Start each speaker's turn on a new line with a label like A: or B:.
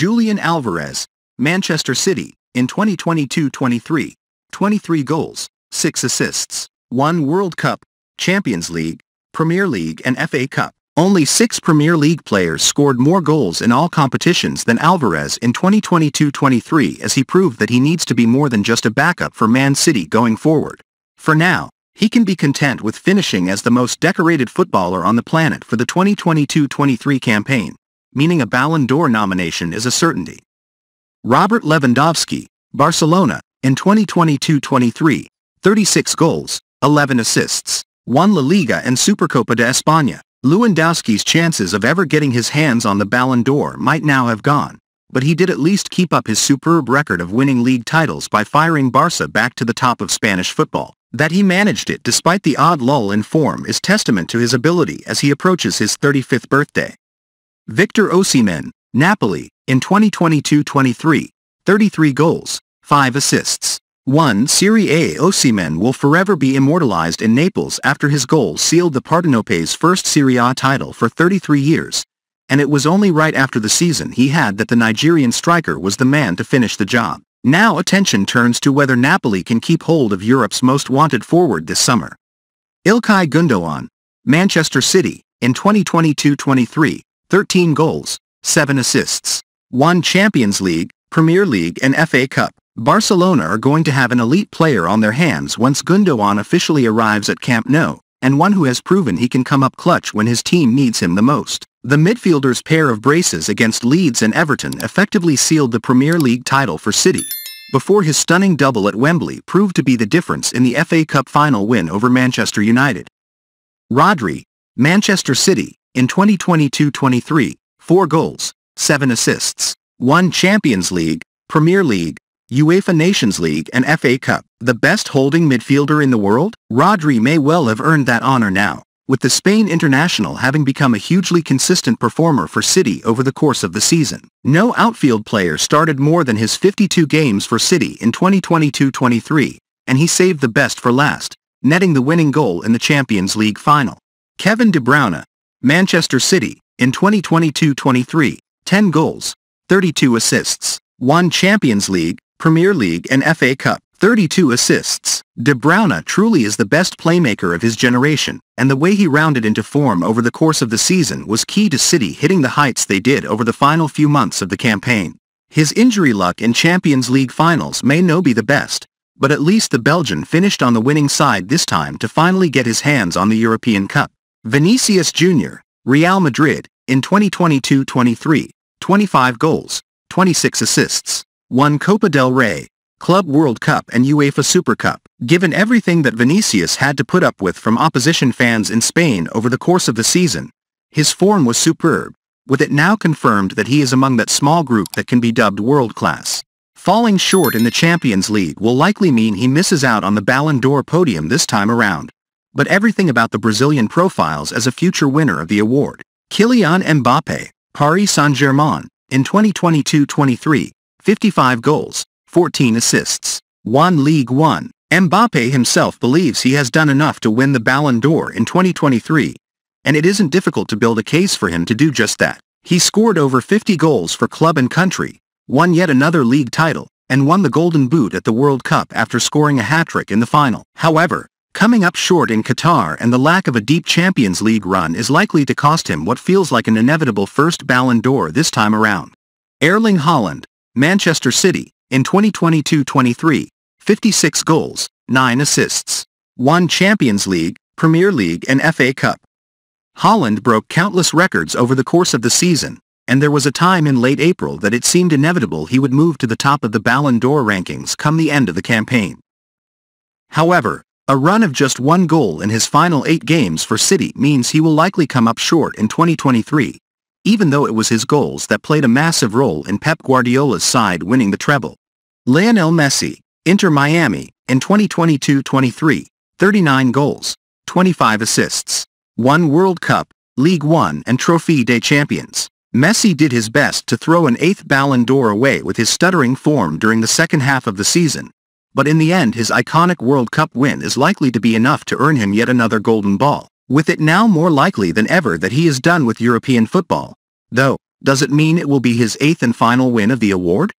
A: Julian Alvarez, Manchester City, in 2022-23, 23 goals, 6 assists, 1 World Cup, Champions League, Premier League and FA Cup. Only 6 Premier League players scored more goals in all competitions than Alvarez in 2022-23, as he proved that he needs to be more than just a backup for Man City going forward. For now, he can be content with finishing as the most decorated footballer on the planet for the 2022-23 campaign, meaning a Ballon d'Or nomination is a certainty. Robert Lewandowski, Barcelona, in 2022-23, 36 goals, 11 assists, won La Liga and Supercopa de España. Lewandowski's chances of ever getting his hands on the Ballon d'Or might now have gone, but he did at least keep up his superb record of winning league titles by firing Barca back to the top of Spanish football. That he managed it despite the odd lull in form is testament to his ability as he approaches his 35th birthday. Victor Osimhen, Napoli, in 2022-23, 33 goals, 5 assists, 1 Serie A. Osimhen will forever be immortalized in Naples after his goal sealed the Partenope's first Serie A title for 33 years, and it was only right after the season he had that the Nigerian striker was the man to finish the job. Now attention turns to whether Napoli can keep hold of Europe's most wanted forward this summer. Ilkay Gundogan, Manchester City, in 2022-23, 13 goals, 7 assists, 1 Champions League, Premier League and FA Cup. Barcelona are going to have an elite player on their hands once Gundogan officially arrives at Camp Nou, and one who has proven he can come up clutch when his team needs him the most. The midfielder's pair of braces against Leeds and Everton effectively sealed the Premier League title for City, before his stunning double at Wembley proved to be the difference in the FA Cup final win over Manchester United. Rodri, Manchester City, in 2022-23, 4 goals, 7 assists, 1 Champions League, Premier League, UEFA Nations League and FA Cup. The best holding midfielder in the world? Rodri may well have earned that honor now, with the Spain international having become a hugely consistent performer for City over the course of the season. No outfield player started more than his 52 games for City in 2022-23, and he saved the best for last, netting the winning goal in the Champions League final. Kevin De Bruyne, Manchester City, in 2022-23, 10 goals, 32 assists, 1 Champions League, Premier League and FA Cup, 32 assists. De Bruyne truly is the best playmaker of his generation, and the way he rounded into form over the course of the season was key to City hitting the heights they did over the final few months of the campaign. His injury luck in Champions League finals may no be the best, but at least the Belgian finished on the winning side this time to finally get his hands on the European Cup. Vinicius Jr., Real Madrid, in 2022-23, 25 goals, 26 assists, 1 Copa del Rey, Club World Cup and UEFA Super Cup. Given everything that Vinicius had to put up with from opposition fans in Spain over the course of the season, his form was superb, with it now confirmed that he is among that small group that can be dubbed world-class. Falling short in the Champions League will likely mean he misses out on the Ballon d'Or podium this time around, but everything about the Brazilian profiles as a future winner of the award. Kylian Mbappe, Paris Saint-Germain, in 2022-23, 55 goals, 14 assists, 1 League One. Mbappe himself believes he has done enough to win the Ballon d'Or in 2023, and it isn't difficult to build a case for him to do just that. He scored over 50 goals for club and country, won yet another league title, and won the Golden Boot at the World Cup after scoring a hat-trick in the final. However, coming up short in Qatar and the lack of a deep Champions League run is likely to cost him what feels like an inevitable first Ballon d'Or this time around. Erling Haaland, Manchester City, in 2022-23, 56 goals, 9 assists, 1 Champions League, Premier League and FA Cup. Haaland broke countless records over the course of the season, and there was a time in late April that it seemed inevitable he would move to the top of the Ballon d'Or rankings come the end of the campaign. However, a run of just 1 goal in his final 8 games for City means he will likely come up short in 2023, even though it was his goals that played a massive role in Pep Guardiola's side winning the treble. Lionel Messi, Inter Miami, in 2022-23, 39 goals, 25 assists, 1 World Cup, League One and Trophée des Champions. Messi did his best to throw an 8th Ballon d'Or away with his stuttering form during the second half of the season, but in the end his iconic World Cup win is likely to be enough to earn him yet another golden ball, with it now more likely than ever that he is done with European football. Though, Does it mean it will be his 8th and final win of the award?